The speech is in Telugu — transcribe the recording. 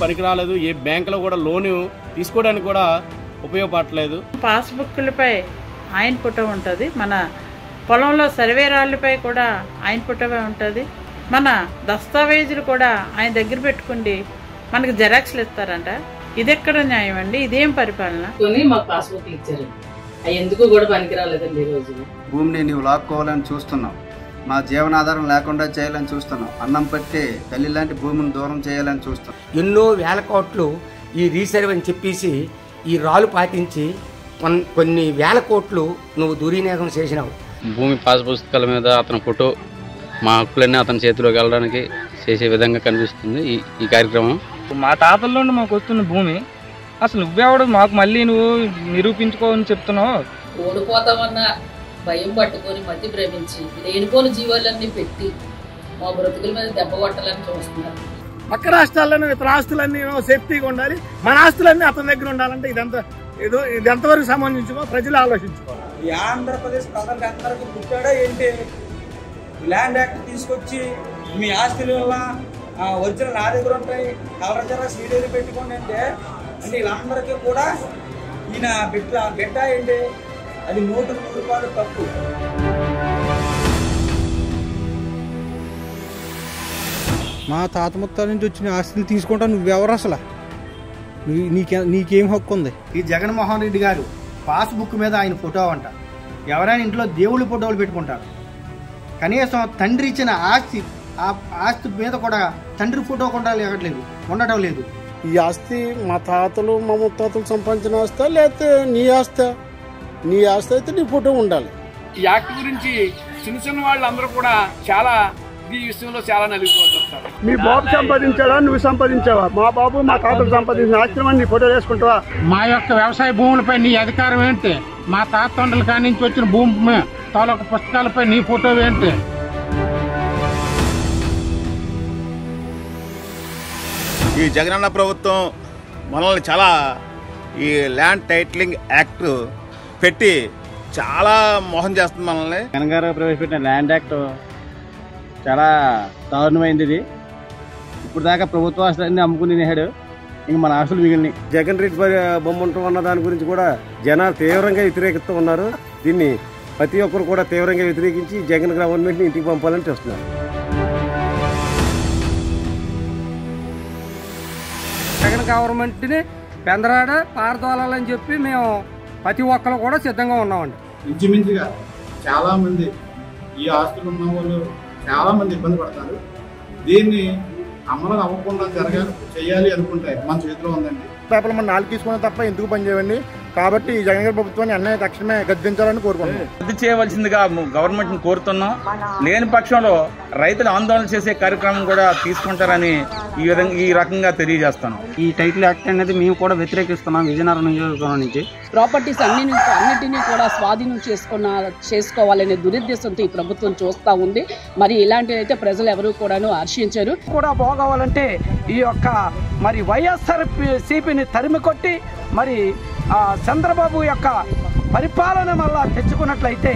పనికి రాలేదు. ఏ బ్యాంకులో కూడా లోను తీసుకోవడానికి కూడా ఉపయోగపడలేదు. పాస్బుక్లపై ఆయన ఫోటో ఉంటుంది, మన పొలంలో సర్వే రాళ్ళపై కూడా ఆయన ఫోటోవే ఉంటుంది, మన దస్తావేజులు కూడా ఆయన దగ్గర పెట్టుకుండి మనకు జెరాక్స్లు ఇస్తారంట. ఇది ఎక్కడ న్యాయం అండి? ఇదేం పరిపాలన? మాకు పాస్బుక్లు ఇచ్చారు, అవి ఎందుకు కూడా పనికిరాలేదండి. ఈ రోజు భూమిని నీవు లాక్కోవాలని చూస్తున్నావు, మా జీవనాధారం లేకుండా చేయాలని చూస్తున్నావు, అన్నం పట్టి తల్లి లాంటి భూమిని దూరం చేయాలని చూస్తున్నావు. ఎన్నో వేల కోట్లు ఈ రీసర్వ్ అని చెప్పేసి ఈ రాళ్ళు పాటించి కొన్ని వేల కోట్లు నువ్వు దుర్వినియోగం చేసినావు. భూమి పాస్ పుస్తకాల మీద అతని ఫోటో, మా హక్కులన్నీ అతని చేతిలోకి వెళ్ళడానికి చేసే విధంగా కనిపిస్తుంది ఈ కార్యక్రమం. మా తాతల నుండి మాకు వస్తున్న భూమి అసలు నువ్వెవడు మాకు మళ్ళీ నువ్వు నిరూపించుకోవని చెప్తున్నావు. ఓడిపోతామన్న భయం పట్టుకొని మధ్య భ్రమించి లేనిపోని జీవాలన్నీ పెట్టి మా బ్రతుకుల మీద దెబ్బ కొట్టాలని చూస్తున్నారు. పక్క రాష్ట్రాల్లోనే ఇతర ఆస్తులన్నీ సేఫ్టీగా ఉండాలి, మన ఆస్తులన్నీ అతని దగ్గర ఉండాలంటే ఇది ఎంతవరకు సంబంధించుకో ప్రజలు ఆలోచించుకోవాలి. ఈ ఆంధ్రప్రదేశ్ ప్రజలకు అందరికీ పుట్టాడా ఏంటి? ల్యాండ్ యాక్ట్ తీసుకొచ్చి మీ ఆస్తుల వల్ల ఒరిజినల్ నా దగ్గర ఉంటాయి, కలర్ జెరాక్స్ మీ దగ్గర పెట్టుకోండి అంటే వీళ్ళందరికీ కూడా ఈయన బిడ్డ ఏంటి? అది 100 రూపాయలు తప్పు. మా తాత ముత్తాల నుంచి వచ్చిన ఆస్తులు తీసుకుంటా నువ్వెవరు అసలు? నీకేం హక్కు ఉంది? ఈ జగన్మోహన్ రెడ్డి గారు పాస్బుక్ మీద ఆయన ఫోటో అంట. ఎవరైనా ఇంట్లో దేవుళ్ళ ఫోటోలు పెట్టుకుంటారు, కనీసం తండ్రి ఇచ్చిన ఆస్తి మీద కూడా తండ్రి ఫోటో కూడా ఉండటం లేదు. ఈ ఆస్తి మా తాతలు మా ముత్తాతలు సంపాదించిన ఆస్తా లేకపోతే నీ ఆస్తా? నీ ఆస్తి అయితే నీ ఫోటో ఉండాలి. ఈ యాక్ట్ గురించి చిన్న వాళ్ళందరూ కూడా చాలా ఈ విషయంలో చాలా నలిగిపోతారు. మీ బాబు సంపాదించాడా, నువ్వు సంపాదించావా? మా బాబు మా తాతలు సంపాదించిన ఆశ్రమాన్ని నీ ఫోటో వేసుకుంటావా? మా యొక్క వ్యవసాయ భూములపై నీ అధికారం ఏంటి? మా తాత తండ్రుల కాడి నుంచి వచ్చిన భూమి తాలూకు పుస్తకాలపై నీ ఫోటో ఏంటి? ఈ జగనన్న ప్రభుత్వం మనల్ని చాలా ఈ ల్యాండ్ టైటిలింగ్ యాక్ట్ పెట్టి చాలా మోసం చేస్తుంది మనల్ని. జగన్ గారు ప్రవేశపెట్టిన ల్యాండ్ యాక్ట్ చాలా దారుణమైంది. ఇది ఇప్పుడు దాకా ప్రభుత్వ ఆస్తులన్నీ అమ్ముకుని నేడు ఇంక మన ఆస్తులు మిగిలినాయి. జగన్ రెడ్డి బొమ్మ ఉంటాం అన్న దాని గురించి కూడా జనాలు తీవ్రంగా వ్యతిరేకిస్తూ ఉన్నారు. దీన్ని ప్రతి ఒక్కరు కూడా తీవ్రంగా వ్యతిరేకించి జగన్ గవర్నమెంట్ని ఇంటికి పంపాలని చూస్తున్నారు. జగన్ గవర్నమెంట్ని పెందరాడ పారదోలాలని చెప్పి మేము ప్రతి ఒక్కరు కూడా సిద్ధంగా ఉన్నామండి. ఇంచుమించుగా చాలా మంది ఈ ఆస్తులు ఉన్న వాళ్ళు చాలా మంది ఇబ్బంది పడతారు. దీన్ని అమలు అవ్వకుండా చేయాలి అనుకుంటే మన చేతిలో ఉందండి. పేపర్లు మనం 4 తీసుకున్న తప్ప ఎందుకు పనిచేయండి. కాబట్టి ఈ జగన్ గారి ప్రభుత్వాన్ని అన్నయ్య తక్షణమే గద్దించాలని కోరుకుంటున్నాం. రద్దు చేయవలసిందిగా గవర్నమెంట్ ని కోరుతున్నాం. లేని పక్షంలో రైతులు ఆందోళన చేసే కార్యక్రమం కూడా తీసుకుంటారని ఈ రకంగా తెలియజేస్తాను. ఈ టైటిల్ యాక్ట్ అనేది మేము కూడా వ్యతిరేకిస్తున్నాం. విజయనగరం నియోజకవర్గం నుంచి ప్రాపర్టీస్ అన్నిటినీ కూడా స్వాధీనం చేసుకోవాలనే దురుద్దేశంతో ఈ ప్రభుత్వం చూస్తూ ఉంది. మరి ఇలాంటివి అయితే ప్రజలు ఎవరు కూడాను హర్షించారు. కూడా బాగోవాలంటే ఈ యొక్క మరి వైఎస్ఆర్సీపీని తరిమి కొట్టి మరి చంద్రబాబు యొక్క పరిపాలన వల్ల తెచ్చుకున్నట్లయితే